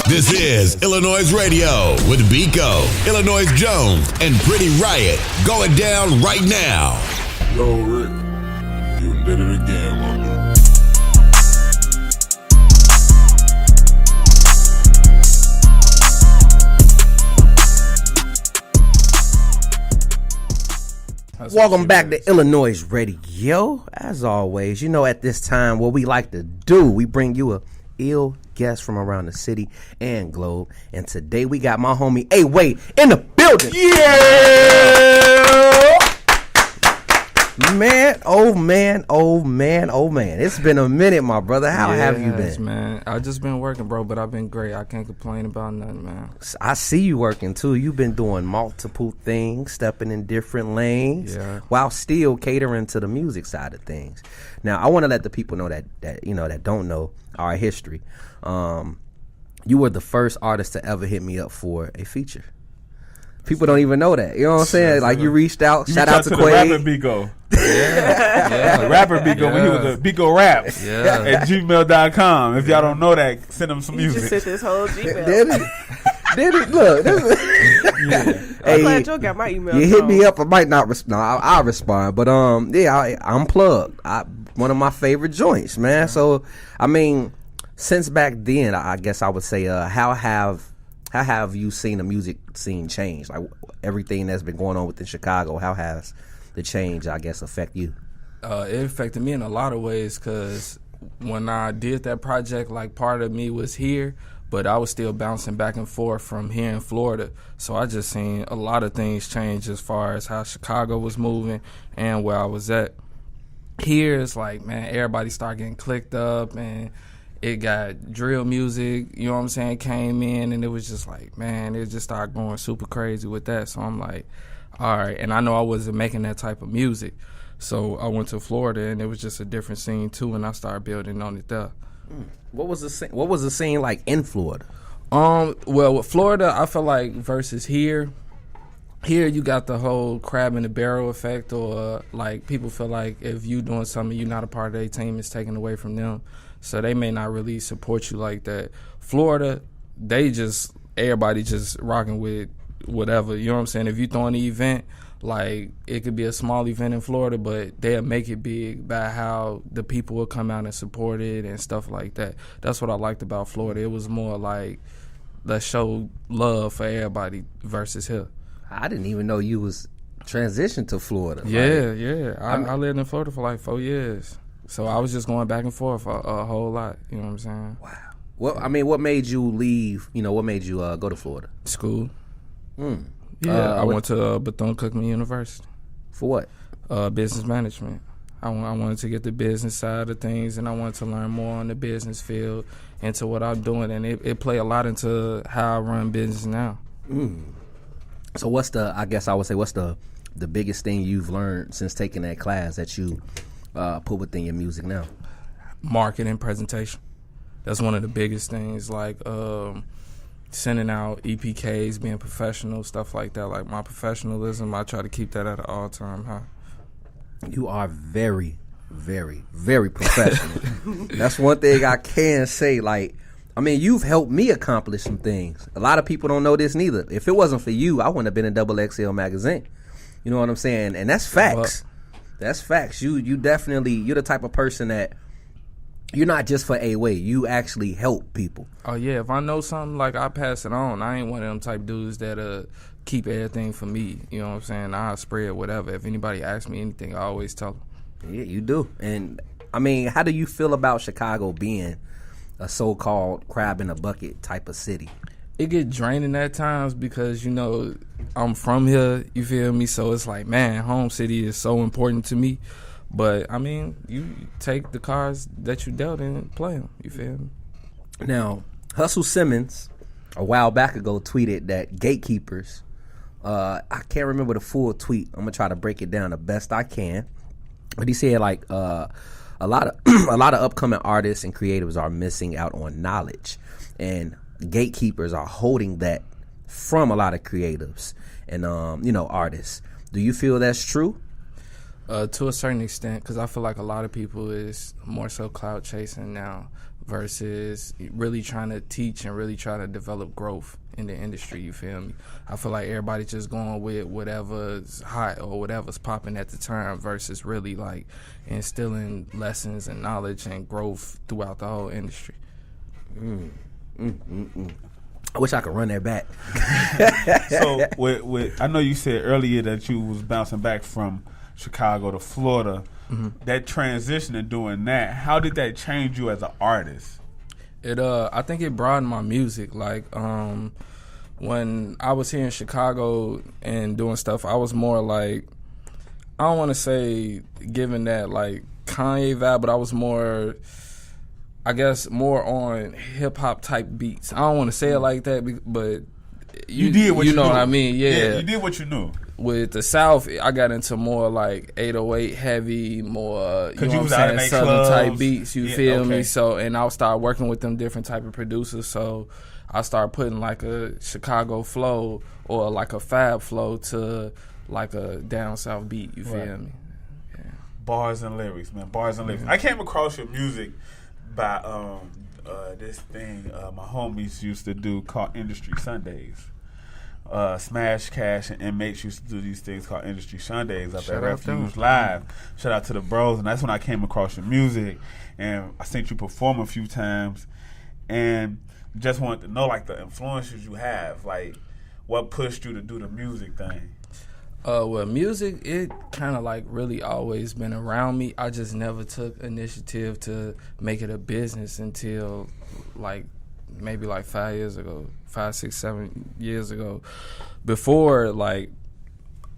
This is iLLANOiZE Radio with Biko, iLLANOiZE Jones, and Pretty Riot going down right now. Yo, Rick, you did it again, my dude. Welcome back to iLLANOiZE Radio. As always, you know at this time what we like to do, we bring you a ill guest from around the city and globe. And today we got my homie A-Way in the building. Yeah! Man, oh man, oh man, oh man. It's been a minute, my brother. How have you been? Man, I just been working, bro, but I've been great. I can't complain about nothing, man. I see you working too. You've been doing multiple things, stepping in different lanes, while still catering to the music side of things. Now, I want to let the people know that don't know our history. You were the first artist to ever hit me up for a feature. People don't even know that. You know what I'm saying? Like, you reached out. Shout out to Quay. Rapper Biko. Yeah. Rapper Biko when he was a Biko Rap at gmail.com. If y'all don't know that, send him some music. You just sent this whole Gmail. Did it? Look. I'm glad you got my email. You hit me up. I might not respond. I'll respond. But, I'm plugged. One of my favorite joints, man. So, I mean, since back then, I guess I would say, how have you seen the music scene change? Like everything that's been going on within Chicago, how has the change, I guess, affect you? It affected me in a lot of ways because when I did that project, like part of me was here, but I was still bouncing back and forth from here in Florida. So I just seen a lot of things change as far as how Chicago was moving and where I was at. Here, it's like, man, everybody started getting clicked up and it got drill music, you know what I'm saying, came in, and it was just like, man, it just started going super crazy with that. So I'm like, all right. And I know I wasn't making that type of music. So I went to Florida, and it was just a different scene, too, and I started building on it there. What was the scene like in Florida? Well, with Florida, I feel like versus here you got the whole crab in the barrel effect, or like people feel like if you doing something you're not a part of their team, it's taken away from them. So they may not really support you like that. Florida, everybody just rocking with whatever. You know what I'm saying? If you throw an event, like it could be a small event in Florida, but they'll make it big by how the people will come out and support it and stuff like that. That's what I liked about Florida. It was more like, let's show love for everybody versus here. I didn't even know you was transitioned to Florida. I lived in Florida for like 4 years. So I was just going back and forth a whole lot. You know what I'm saying? Wow. Well, I mean, what made you leave? You know, what made you go to Florida? School. I went to Bethune-Cookman University. For what? Business management. I wanted to get the business side of things, and I wanted to learn more on the business field into what I'm doing. And it played a lot into how I run business now. So what's the biggest thing you've learned since taking that class that you put within your music now? Marketing, presentation. That's one of the biggest things, like sending out EPKs, being professional, stuff like that. Like my professionalism, I try to keep that at an all-time high. You are very, very, very professional. That's one thing I can say. Like, I mean, you've helped me accomplish some things. A lot of people don't know this neither. If it wasn't for you, I wouldn't have been in XXL magazine. You know what I'm saying? And that's facts. That's facts. You definitely, you're the type of person that you're not just for A-Way. You actually help people. Oh, yeah. If I know something, like, I pass it on. I ain't one of them type dudes that keep everything for me. You know what I'm saying? I'll spread whatever. If anybody asks me anything, I always tell them. Yeah, you do. And, I mean, how do you feel about Chicago being a so-called crab in a bucket type of city? It get draining at times because, you know, I'm from here, you feel me? So it's like, man, home city is so important to me. But, I mean, you take the cards that you dealt and play them, you feel me? Now, Hustle Simmons, a while back ago, tweeted that gatekeepers, I can't remember the full tweet. I'm going to try to break it down the best I can. But he said, like, a lot of upcoming artists and creatives are missing out on knowledge. And gatekeepers are holding that from a lot of creatives and artists. Do you feel that's true? To a certain extent, because I feel like a lot of people is more so clout chasing now versus really trying to teach and really try to develop growth in the industry, you feel me? I feel like everybody just going with whatever's hot or whatever's popping at the time versus really like instilling lessons and knowledge and growth throughout the whole industry. I wish I could run that back. So, with I know you said earlier that you was bouncing back from Chicago to Florida. That transition and doing that, how did that change you as an artist? I think it broadened my music. Like, when I was here in Chicago and doing stuff, I was more like, I don't want to say giving that like Kanye vibe, but I was more, I guess, more on hip hop type beats. I don't want to say it like that, but you did what you know knew. what I mean? Yeah, you did what you knew. With the South, I got into more like 808 heavy, more you know what I'm saying, southern type beats. You feel me? So, and I'll start working with them different type of producers. So, I start putting like a Chicago flow or like a Fab flow to like a down south beat. You feel me? Yeah. Bars and lyrics, man. Bars and lyrics. I came across your music by this thing my homies used to do called Industry Sundays. Smash Cash and Inmates used to do these things called Industry Sundays up at Refuge Live. Shout out to the bros, and that's when I came across your music, and I seen you perform a few times, and just wanted to know like the influences you have, like what pushed you to do the music thing. Well, music, it kind of like really always been around me. I just never took initiative to make it a business until like maybe like 5, 6, 7 years ago. Before, like,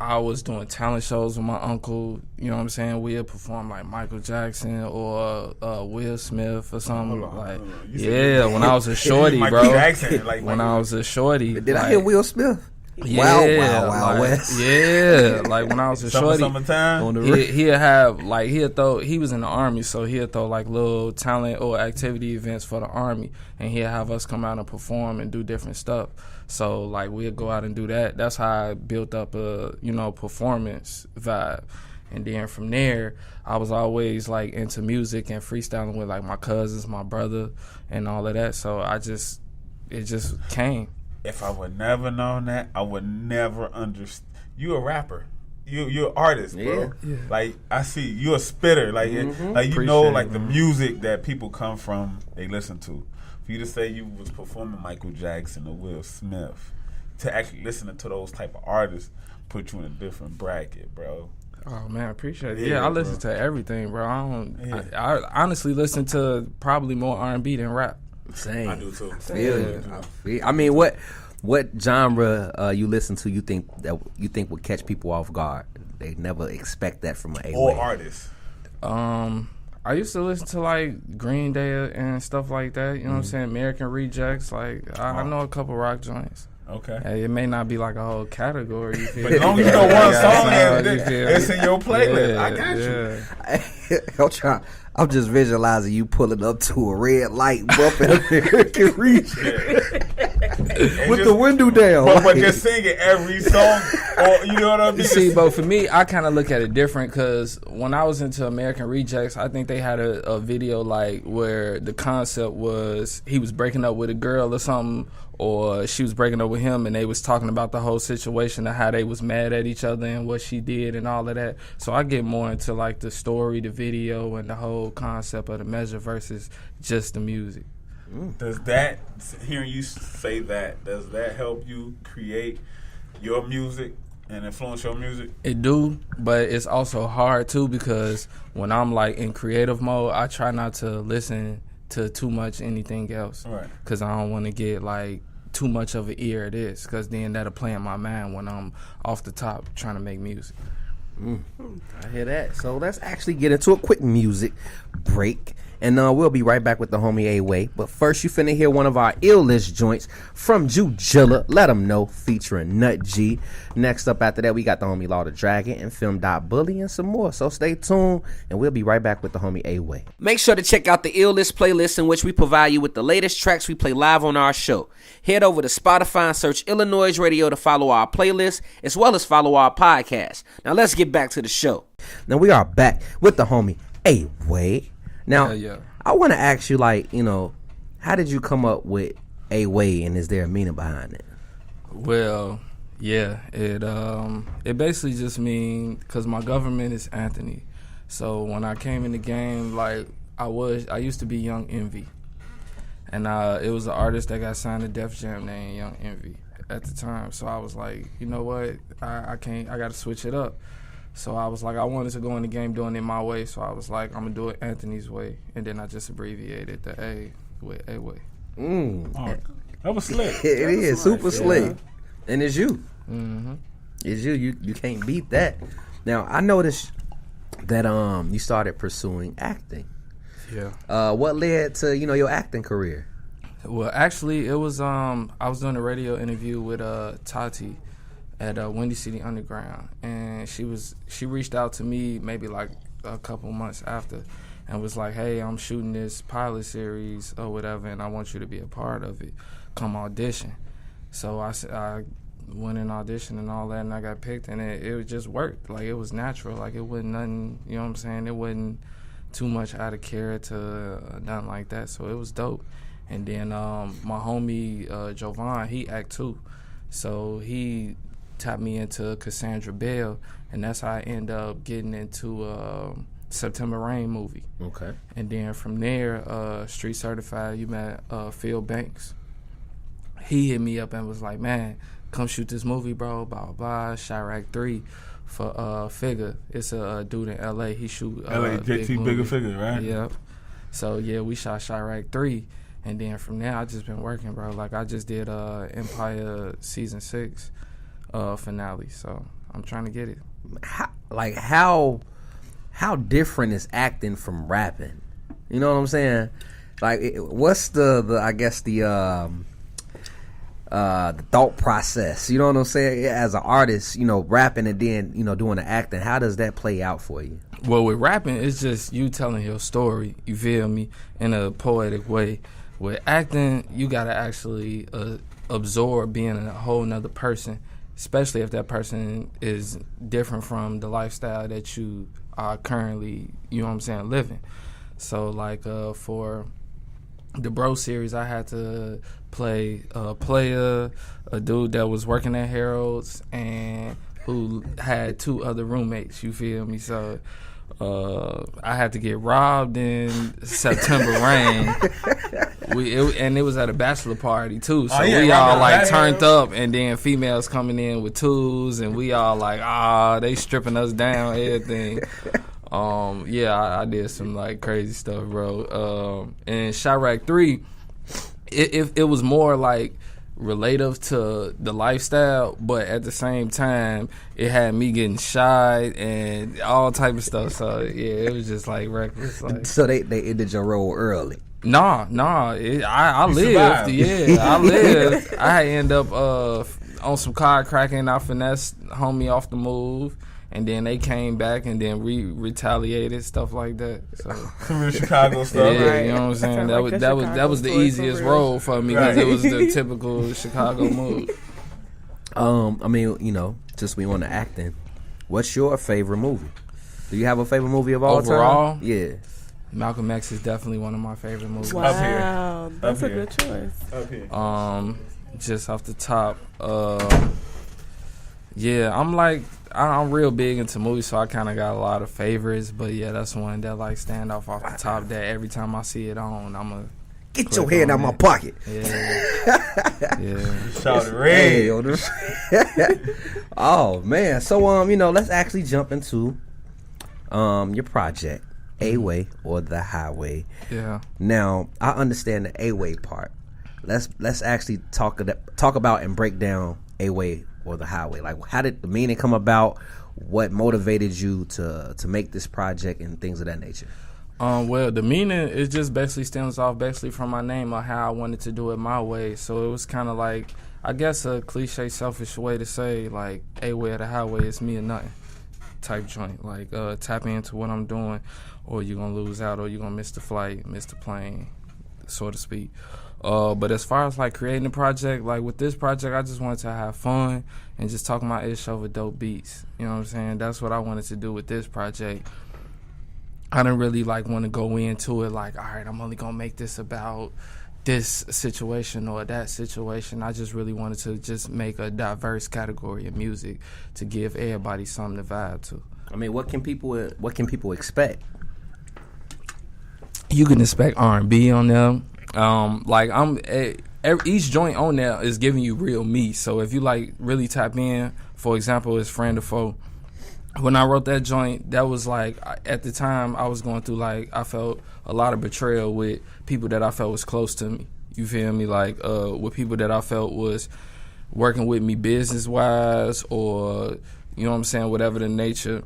I was doing talent shows with my uncle, you know what I'm saying? We'd perform like Michael Jackson or Will Smith or something. When I was a shorty, bro. Jackson, like when I was a shorty. Did I hear Will Smith? Yeah, Wild West. Yeah, like when I was a shorty, summertime. He'd have like he was in the Army, so he'd throw like little talent or activity events for the Army, and he'd have us come out and perform and do different stuff. So like we'd go out and do that. That's how I built up a performance vibe. And then from there, I was always like into music and freestyling with like my cousins, my brother, and all of that. So it just came. If I would never known that, I would never understand. You a rapper. You're an artist, bro. Yeah. Like I see you a spitter. Like like you know, like the music that people come from, they listen to. For you to say you was performing Michael Jackson or Will Smith, to actually listen to those type of artists, put you in a different bracket, bro. Oh man, I appreciate it. Yeah, I listen to everything, bro. I honestly listen to probably more R&B than rap. Same. I do too. I mean, what genre you listen to? You think would catch people off guard? They never expect that from an A-Way. Or artists. I used to listen to like Green Day and stuff like that. You know what I'm saying? American Rejects. Like I know a couple rock joints. Okay. Hey, it may not be like a whole category. But as long as you know one song, it's in your playlist. I got you. I'm just visualizing you pulling up to a red light, bumping American Rejects with the window down. But just singing every song, or you know what I mean? See, but for me, I kind of look at it different because when I was into American Rejects, I think they had a video like where the concept was he was breaking up with a girl or something, or she was breaking up with him, and they was talking about the whole situation and how they was mad at each other and what she did and all of that. So I get more into like the story, the video, and the whole concept of the measure versus just the music. Does that, hearing you say that, does that help you create your music and influence your music? It do, but it's also hard too because when I'm like in creative mode, I try not to listen to too much anything else, right? Because I don't want to get like too much of an ear of this, because then that'll play in my mind when I'm off the top trying to make music. I hear that. So let's actually get into a quick music break, and we'll be right back with the homie A-Way. But first, you finna hear one of our ill-list joints from Jujilla, Let 'Em Know, featuring Nut G. Next up after that, we got the homie Law the Dragon and Film Bully and some more. So stay tuned, and we'll be right back with the homie A-Way. Make sure to check out the ill-list playlist in which we provide you with the latest tracks we play live on our show. Head over to Spotify and search iLLANOiZE Radio to follow our playlist, as well as follow our podcast. Now let's get back to the show. Now we are back with the homie A-Way. Now, I want to ask you, like, how did you come up with A Way, and is there a meaning behind it? Well, yeah, it basically just means because my government is Anthony. So when I came in the game, like I used to be Young Envy, and it was an artist that got signed to Def Jam named Young Envy at the time. So I was like, you know what, I got to switch it up. So I was like, I wanted to go in the game doing it my way. So I was like, I'm gonna do it Anthony's way, and then I just abbreviated the A with A Way. Oh, that was slick. It is super slick, Yeah. and it's you. Mm-hmm. It's you. You can't beat that. Now I noticed that you started pursuing acting. Yeah. What led to your acting career? Well, actually, it was I was doing a radio interview with Tati at Windy City Underground, and she reached out to me maybe like a couple months after, and was like, "Hey, I'm shooting this pilot series or whatever, and I want you to be a part of it. Come audition." So I went in audition and all that, and I got picked, and it just worked. Like, it was natural. Like, it wasn't nothing. You know what I'm saying? It wasn't too much out of character, nothing like that. So it was dope. And then my homie Jovan, he act too, so he tapped me into Cassandra Bell, and that's how I ended up getting into September Rain movie. Okay. And then from there, Street Certified, you met Phil Banks. He hit me up and was like, "Man, come shoot this movie, bro, blah, blah, blah, Chirac 3 for Figure." It's a dude in L.A. He shoot LA JT Bigger Figure, right? Yep. So, yeah, we shot Chirac 3. And then from there, I just been working, bro. Like, I just did Empire Season 6 finale. So, I'm trying to get it. How different is acting from rapping? You know what I'm saying? Like, what's the I guess the thought process? You know what I'm saying? As an artist, rapping and then doing the acting. How does that play out for you? Well, with rapping, it's just you telling your story. You feel me? In a poetic way. With acting, you gotta actually absorb being a whole nother person, especially if that person is different from the lifestyle that you are currently, living. So, like, for the Bro series, I had to play a player, a dude that was working at Harold's, and who had 2 other roommates, you feel me? So I had to get robbed in September Rain. And it was at a bachelor party too, so we all like turned up, and then females coming in with tools, and we all like, they stripping us down, everything. I did some like crazy stuff, bro. And Chirac 3, it was more like relative to the lifestyle, but at the same time, it had me getting shy and all type of stuff. So yeah, it was just like reckless. Like. So they ended your role early. Nah. I lived. Yeah, I lived. I end up on some card cracking. I finessed homie off the move. And then they came back and then retaliated, stuff like that. So Real Chicago stuff. Yeah, Right. you know what I'm saying. Like That was the easiest role for me because it was the typical Chicago move. Just we on the acting. What's your favorite movie? Do you have a favorite movie of all Overall? time? Yeah. Malcolm X is definitely one of my favorite movies. Wow, Up here. that's Up a here. good choice. Up here. Just off the top, I'm real big into movies, so I kind of got a lot of favorites. But yeah, that's one that like stand off the top. That every time I see it on, I'ma Get your hand out my pocket. Yeah. Shout it red. Oh man. So let's actually jump into your project, A-Way or The Highway. Yeah. Now, I understand the A-Way part. Let's actually talk about and break down A-Way or The Highway. Like, how did the meaning come about? What motivated you to make this project and things of that nature? Well, the meaning is just basically stems off from my name or how I wanted to do it my way. So it was kind of like, I guess, a cliche, selfish way to say, like, A-Way or The Highway, it's me or nothing type joint. Like, tap into what I'm doing, or you're going to lose out, or you're going to miss the flight, miss the plane, so to speak. But as far as, like, creating a project, like, with this project, I just wanted to have fun and just talk my ish over dope beats. You know what I'm saying? That's what I wanted to do with this project. I didn't really like want to go into it like, all right, I'm only gonna make this about this situation or that situation. I just really wanted to just make a diverse category of music to give everybody something to vibe to. I mean, what can people expect? You can expect R&B on them. Each joint on there is giving you real me. So if you like really tap in, for example, it's Friend or Foe. When I wrote that joint, that was like, at the time I was going through like, I felt a lot of betrayal with people that I felt was close to me. You feel me? Like with people that I felt was working with me business wise, or you know what I'm saying, whatever the nature.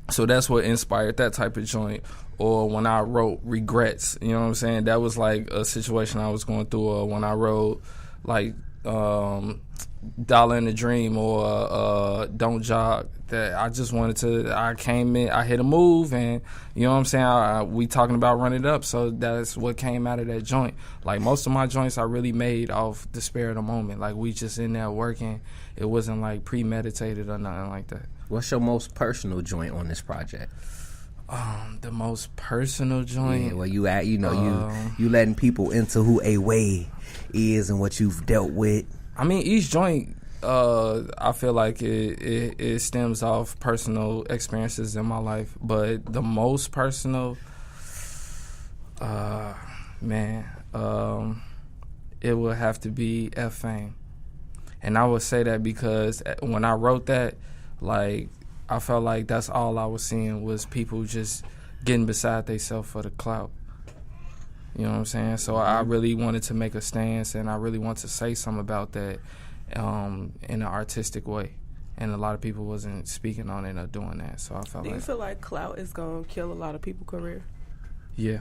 So that's what inspired that type of joint. Or when I wrote Regrets, you know what I'm saying, that was like a situation I was going through. Or when I wrote like Dollar in the Dream or Don't Jog, that I just wanted to, I came in, I hit a move, and you know what I'm saying, we talking about Run It Up, so that's what came out of that joint. Like most of my joints I really made off the spur of the moment. Like we just in there working. It wasn't like premeditated or nothing like that. What's your most personal joint on this project? The most personal joint. Yeah, well, you letting people into who A-Way is and what you've dealt with. I mean, each joint, I feel like it stems off personal experiences in my life. But the most personal, it would have to be F-Fame. And I would say that because when I wrote that, like, I felt like that's all I was seeing was people just getting beside themselves for the clout. You know what I'm saying? So I really wanted to make a stance, and I really want to say something about that in an artistic way. And a lot of people wasn't speaking on it or doing that. So I felt Do you feel like clout is going to kill a lot of people's career? Yeah.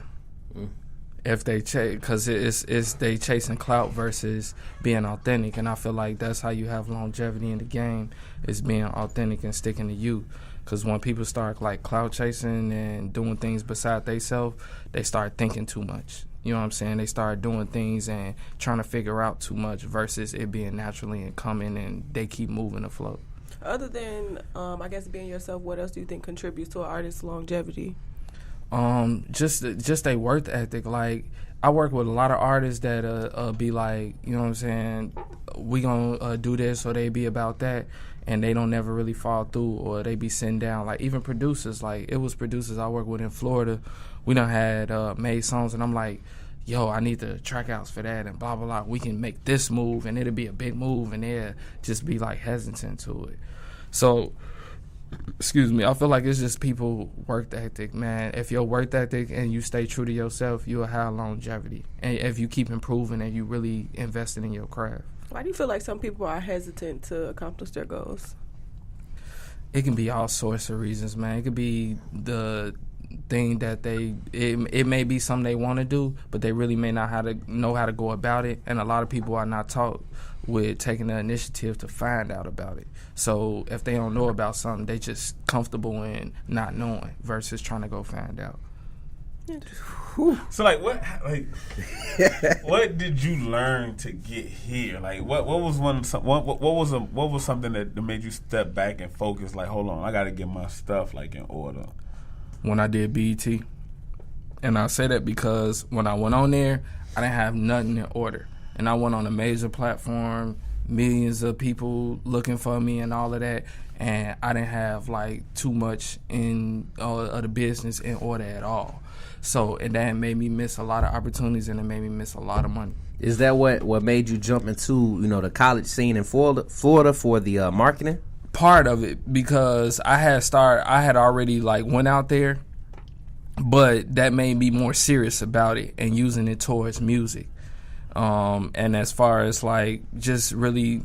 If they because it's they chasing clout versus being authentic, and I feel like that's how you have longevity in the game, is being authentic and sticking to you. Because when people start like clout chasing and doing things beside themselves, they start thinking too much. You know what I'm saying? They start doing things and trying to figure out too much versus it being naturally and coming, and they keep moving afloat. Other than, I guess, being yourself, what else do you think contributes to an artist's longevity? Just a work ethic. Like, I work with a lot of artists that be like, you know what I'm saying, we gonna do this, or they be about that, and they don't never really fall through, or they be sitting down. Like, even producers, like, it was producers I work with in Florida, we done had made songs, and I'm like, yo, I need the track outs for that, and blah, blah, blah. We can make this move, and it'll be a big move, and they'll just be, like, hesitant to it. So, excuse me, I feel like it's just people work ethic, man. If your work ethic and you stay true to yourself, you'll have longevity. And if you keep improving and you really invested in your craft. Why do you feel like some people are hesitant to accomplish their goals? It can be all sorts of reasons, man. It could be the thing that it may be something they want to do, but they really may not know how to go about it. And a lot of people are not taught with taking the initiative to find out about it. So if they don't know about something, they just comfortable in not knowing versus trying to go find out. So what did you learn to get here? Like what was what was something that made you step back and focus? Like, hold on, I got to get my stuff like in order. When I did BET, and I say that because when I went on there, I didn't have nothing in order, and I went on a major platform, millions of people looking for me and all of that, and I didn't have like too much in of the business in order at all. So, and that made me miss a lot of opportunities, and it made me miss a lot of money. Is that what made you jump into the college scene in Florida for the marketing? Part of it, because I had already like went out there, but that made me more serious about it and using it towards music. And as far as like just really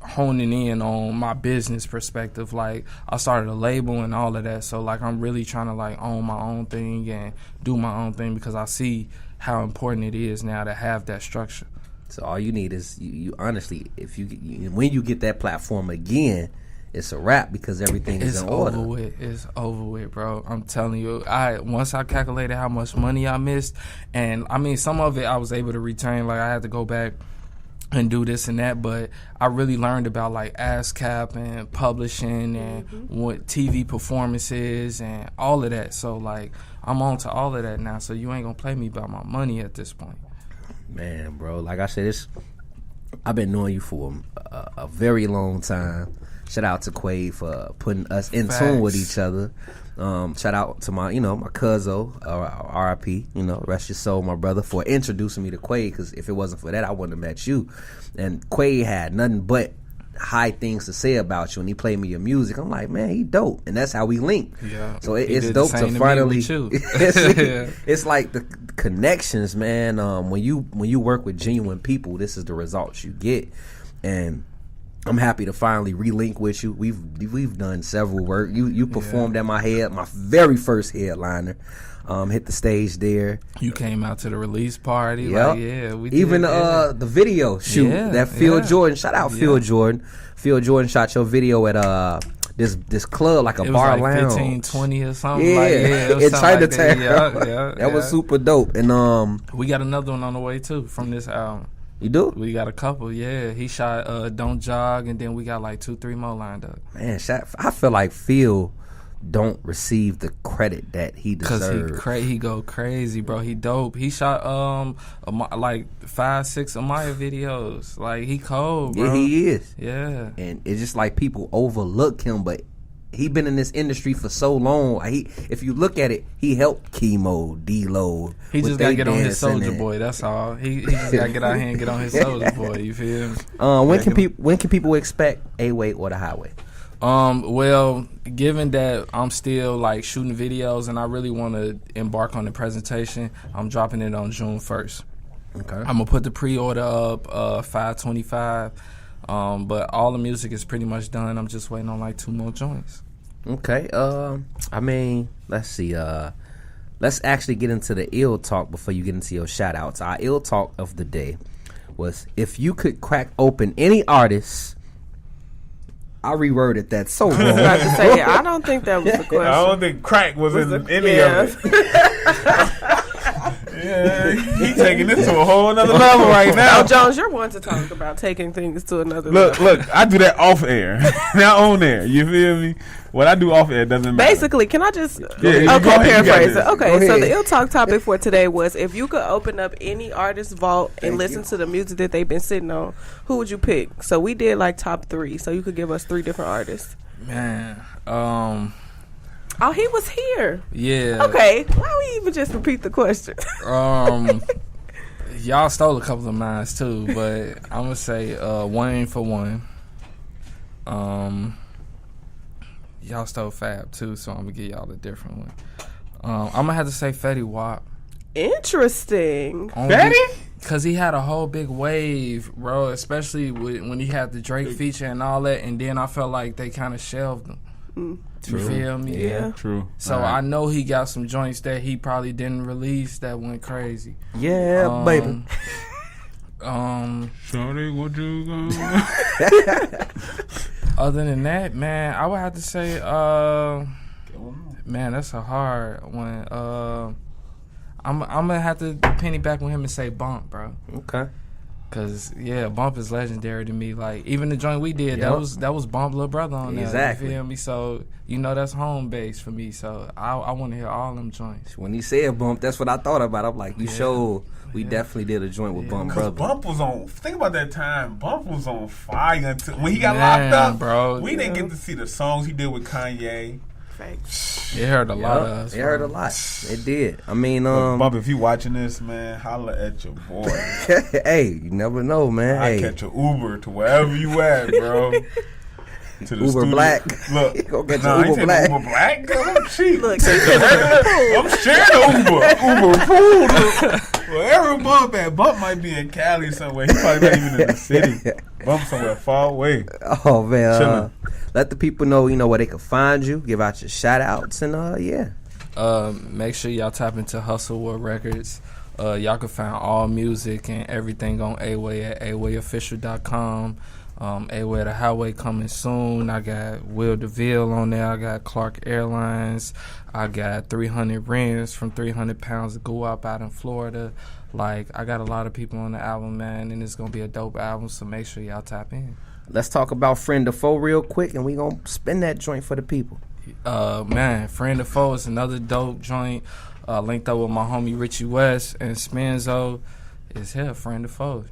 honing in on my business perspective, like I started a label and all of that, so like I'm really trying to like own my own thing and do my own thing, because I see how important it is now to have that structure. So all you need is you honestly, when you get that platform again, it's a wrap, because everything is in order. It's over with, bro. I'm telling you. Once I calculated how much money I missed, and I mean some of it I was able to return. Like I had to go back and do this and that, but I really learned about like ASCAP and publishing and what TV performances and all of that. So like I'm on to all of that now. So you ain't gonna play me about my money at this point. Man, bro, like I said, I've been knowing you for a very long time. Shout out to Quay for putting us in tune with each other. Shout out to my cousin, RIP, rest your soul, my brother, for introducing me to Quay, because if it wasn't for that, I wouldn't have met you. And Quay had nothing but high things to say about you, and he played me your music. I'm like, man, he dope, and that's how we link. Yeah. So it's dope to finally. It's like the connections, man. When you work with genuine people, this is the results you get, and I'm happy to finally relink with you. We've done several work. You performed at my very first headliner. Hit the stage there. You came out to the release party. Yep. Like, yeah, we did. Even the video shoot that Phil Jordan. Shout out Phil Jordan. Phil Jordan shot your video at this club, like a it bar was like lounge. 1520 or something. Yeah, like, it was in something like Chinatown. that. That was super dope. And we got another one on the way too from this album. You do? We got a couple, yeah. He shot Don't Jog, and then we got like 2-3 more lined up. Man, I feel like Phil don't receive the credit that he deserves. Cause he go crazy, bro. He dope. He shot like 5-6 Amaya videos. Like, he cold, bro. Yeah, he is. Yeah. And it's just like people overlook him, but he been in this industry for so long. Like, if you look at it, he helped Chemo, D-Lo. He just gotta get on his Soldier Boy. That's all. He just gotta get out here and get on his Soldier Boy. You feel me? When can people expect A-Way or the Highway? Well, given that I'm still like shooting videos and I really want to embark on the presentation, I'm dropping it on June 1st. Okay. I'm gonna put the pre-order up 525. But all the music is pretty much done. I'm just waiting on like 2 more joints. Okay. I mean, let's see. Let's actually get into the ill talk before you get into your shout outs. Our ill talk of the day was, if you could crack open any artist. I reworded that so wrong. I was about to say, I don't think that was the question. I don't think crack was in any of it. Yeah, he taking this to a whole nother level right now. Oh, Jones, you're one to talk about taking things to another level. Look, I do that off air, not on air. You feel me? What I do off air doesn't matter. Basically, can I just paraphrase it? Okay, so the ill talk topic for today was, if you could open up any artist's vault and listen to the music that they've been sitting on, who would you pick? So we did like top 3. So you could give us 3 different artists. Man, Oh, he was here. yeah. Okay, why we even just repeat the question? Y'all stole a couple of mine too, but I'm gonna say Wayne for one. Y'all stole Fab too, so I'm gonna give y'all a different one. I'm gonna have to say Fetty Wap. Interesting. Fetty? Because he had a whole big wave, bro, especially when he had the Drake feature and all that, and then I felt like they kind of shelved him. You feel me? Yeah. True. So I know he got some joints that he probably didn't release that went crazy. Yeah, baby. Shorty, what you going? Other than that, man, I would have to say, man, that's a hard one. I'm gonna have to penny back with him and say Bump, bro. Okay. Cause Bump is legendary to me. Like, even the joint we did, that was Bump little brother on there. Exactly. You feel me? So that's home base for me. So I want to hear all them joints. When he said Bump, that's what I thought about. I'm like, you showed we definitely did a joint with Bump brother. Bump was on. Think about that time. Bump was on fire until when he got locked up, bro. We didn't get to see the songs he did with Kanye. Facts. It hurt a lot of us. It hurt a lot. It did. I mean, Bump, if you watching this, man, holla at your boy. Hey, you never know, man. I catch an Uber to wherever you at, bro. To the Uber studio. Black. Look, Go get nah, your Uber Black. Uber Black. Girl, I'm cheap. Look, I'm sharing Uber pool. Wherever Bump at, Bump might be in Cali somewhere. He probably not even in the city. Bump somewhere far away. Oh man, Chilling. let the people know, where they can find you. Give out your shout outs and yeah. Make sure y'all tap into Hustle World Records. Y'all can find all music and everything on A-Way at awayofficial.com. A-Way the Highway coming soon. I got Will DeVille on there. I got Clark Airlines. I got 300 Rents from 300 Pounds of Guap out in Florida. Like, I got a lot of people on the album, man, and it's going to be a dope album, so make sure y'all tap in. Let's talk about Friend of Foe real quick, and we going to spin that joint for the people. Man, Friend of Foe is another dope joint. Linked up with my homie Richie West and Spenzo. Is here, Friend of Foe.